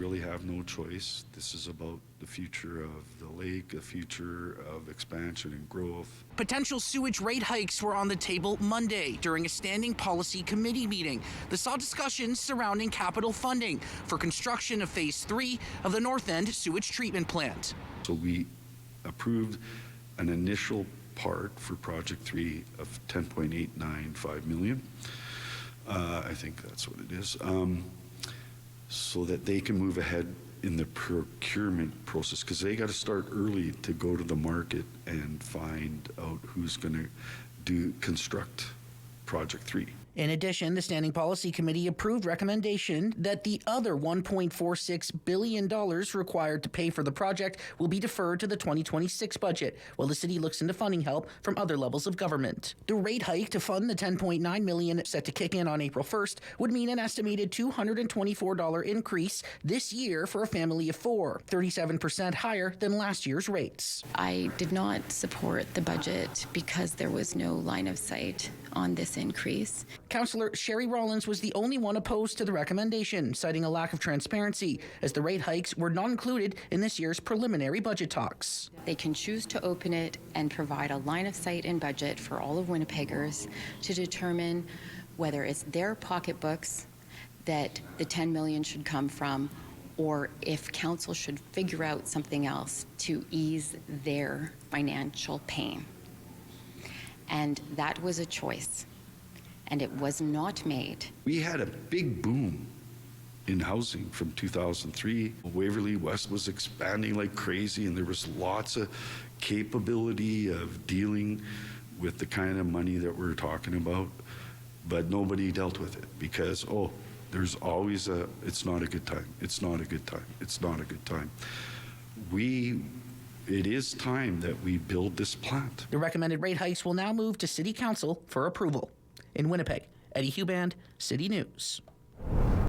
really have no choice. This is about the future of the lake, the future of expansion and growth. Potential sewage rate hikes were on the table Monday during a standing policy committee meeting that saw discussions surrounding capital funding for construction of Phase 3 of the North End sewage treatment plant. So we approved an initial part for Project 3 of $10.895 million. I think that's what it is. So that they can move ahead in the procurement process, because they got to start early to go to the market and find out who's going to construct Project 3. In addition, the Standing Policy Committee approved recommendation that the other $1.46 billion required to pay for the project will be deferred to the 2026 budget, while the city looks into funding help from other levels of government. The rate hike to fund the $10.9 million set to kick in on April 1st would mean an estimated $224 increase this year for a family of 4, 37% higher than last year's rates. I did not support the budget because there was no line of sight on this increase. Councillor Sherry Rollins was the only one opposed to the recommendation, citing a lack of transparency, as the rate hikes were not included in this year's preliminary budget talks. They can choose to open it and provide a line of sight in budget for all of Winnipeggers to determine whether it's their pocketbooks that the $10 million should come from, or if council should figure out something else to ease their financial pain. And that was a choice. And it was not made. We had a big boom in housing from 2003. Waverly West was expanding like crazy, and there was lots of capability of dealing with the kind of money that we're talking about, but nobody dealt with it because, there's always it's not a good time, it's not a good time, it's not a good time. It is time that we build this plant. The recommended rate hikes will now move to City Council for approval. In Winnipeg, Eddie Huband, City News.